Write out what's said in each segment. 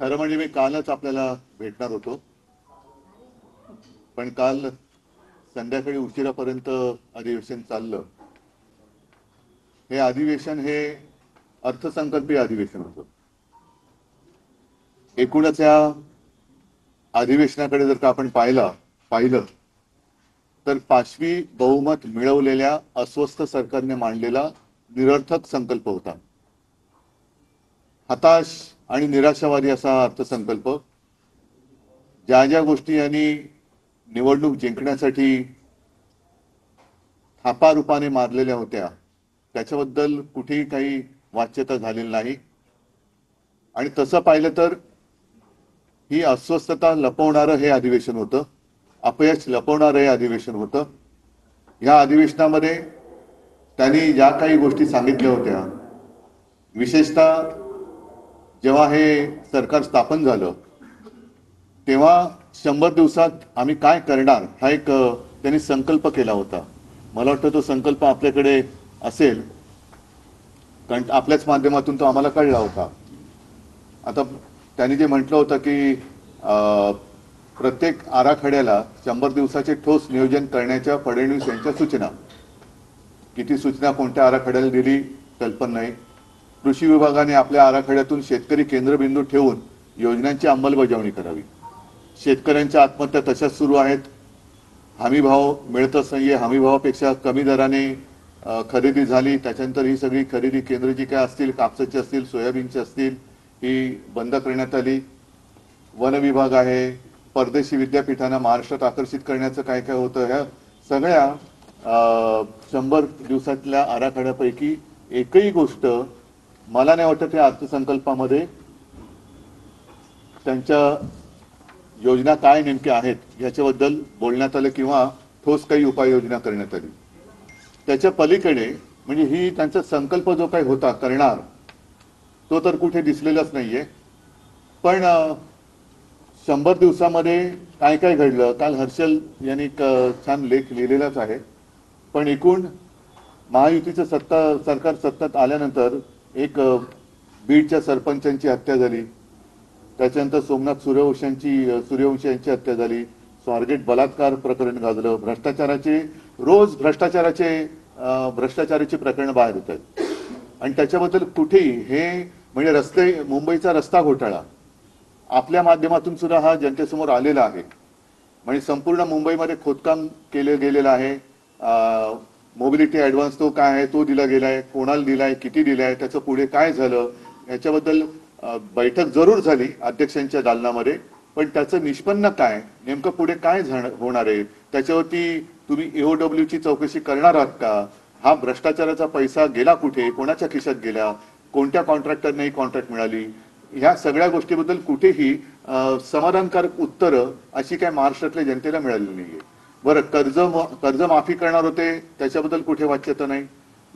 खरं म्हणजे मी कालच आपल्याला भेटणार होतो, पण काल संध्याकाळी उशिरापर्यंत अधिवेशन चाललं. हे अधिवेशन हे अर्थसंकल्पीय अधिवेशन होतं. एकूणच या अधिवेशनाकडे जर का आपण पाहिलं तर पाचवी बहुमत मिळवलेल्या अस्वस्थ सरकारने मांडलेला निरर्थक संकल्प होता. हताश आणि निराशावादी असा अर्थसंकल्प. ज्या ज्या गोष्टी यांनी निवडणूक जिंकण्यासाठी थापा रूपाने मारलेल्या होत्या त्याच्याबद्दल कुठेही काही वाच्यता झालेली नाही. आणि तसं पाहिलं तर ही अस्वस्थता लपवणारं हे अधिवेशन होतं, अपयश लपवणारं हे अधिवेशन होतं. या अधिवेशनामध्ये त्यांनी ज्या काही गोष्टी सांगितल्या होत्या, विशेषतः जेव्हा हे सरकार स्थापन झालं तेव्हा 100 दिवसात आम्ही काय करणार हा एक त्यांनी संकल्प केला होता. मला वाटतं तो संकल्प आपल्याकडे असेल, कारण आपल्याच माध्यमातून तो आम्हाला कळला होता. आता त्यांनी जे म्हटलं होतं की प्रत्येक आराखड्याला 100 दिवसाचे ठोस नियोजन करण्याच्या फडणवीस यांच्या सूचना. किती सूचना कोणत्या आराखड्याला दिली कल्पना नाही. कृषी विभागाने आपल्या आराखड्यातून शेतकरी केंद्रबिंदू ठेवून योजनांची अंमलबजावणी करावी. शेतकऱ्यांच्या आत्महत्या तशाच सुरू आहेत. हमी भाव मिळतच नाहीये. हमी भावापेक्षा कमी दराने खरेदी झाली. त्याच्यानंतर ही सगळी खरेदी केंद्र जी काय असतील, कापसाची असतील, सोयाबीनची असतील, ही बंद करण्यात आली. वन विभाग आहे, परदेशी विद्यापीठांना महाराष्ट्रात आकर्षित करण्याचं काय काय होतं, ह्या सगळ्या 100 दिवसातल्या आराखड्यापैकी एकही गोष्ट मला नाही वाटत या अर्थसंकल्पामध्ये त्यांच्या योजना काय नेमक्या आहेत याच्याबद्दल बोलण्यात आलं किंवा ठोस काही उपाययोजना करण्यात आली. त्याच्या पलीकडे म्हणजे ही त्यांचा संकल्प जो काही होता करणार तो तर कुठे दिसलेलाच नाहीये. पण 100 दिवसामध्ये काय काय घडलं, काल हर्षल यांनी एक छान लेख लिहिलेलाच आहे. पण एकूण महायुतीचं सरकार सत्तेत आल्यानंतर एक बीडच्या सरपंचांची हत्या झाली, त्याच्यानंतर सोमनाथ सूर्यवंशी यांची हत्या झाली, स्वारगेट बलात्कार प्रकरण गाजलं, रोज भ्रष्टाचाराची प्रकरणं बाहेर येत आहेत. आणि त्याच्याबद्दल कुठेही हे म्हणजे मुंबईचा रस्ता घोटाळा आपल्या माध्यमातून सुद्धा हा जनतेसमोर आलेला आहे. म्हणजे संपूर्ण मुंबईमध्ये खोदकाम केले गेलेलं आहे. मोबिलिटी ऍडव्हान्स तो काय आहे, तो दिला गेलाय, कोणाला दिलाय, किती दिलाय, त्याचं पुढे काय झालं याच्याबद्दल बैठक जरूर झाली अध्यक्षांच्या दालनामध्ये. पण त्याचं निष्पन्न काय, नेमकं पुढे काय होणार आहे, त्याच्यावरती तुम्ही EOW ची चौकशी करणार आहात का, हा भ्रष्टाचाराचा पैसा गेला कुठे, कोणाच्या खिशात गेला, कोणत्या कॉन्ट्रॅक्टरने कॉन्ट्रॅक्ट मिळाली, ह्या सगळ्या गोष्टीबद्दल कुठेही समाधानकारक उत्तरं अशी काय महाराष्ट्रातल्या जनतेला मिळालेली नाहीये. बरं, कर्ज माफी करणार होते त्याच्याबद्दल कुठे वाच्यता नाही.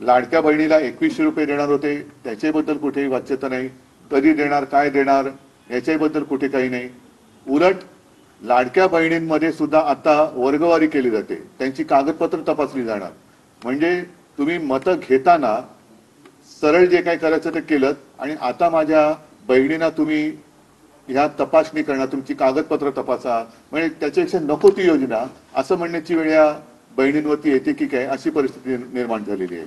लाडक्या बहिणीला 2100 रुपये देणार होते त्याच्याबद्दल कुठेही वाच्यता नाही. कधी देणार, काय देणार याच्याबद्दल कुठे काही नाही. उलट लाडक्या बहिणींमध्ये सुद्धा आता वर्गवारी केली जाते, त्यांची कागदपत्र तपासली जाणार. म्हणजे तुम्ही मतं घेताना सरळ जे काय करायचं ते केलं आणि आता माझ्या बहिणींना तुम्ही ह्या तपासणी करणार, तुमची कागदपत्र तपासा, म्हणजे त्याच्यापेक्षा नको ती योजना असं म्हणण्याची वेळ या बहिणींवरती येते की काय, अशी परिस्थिती निर्माण झालेली आहे.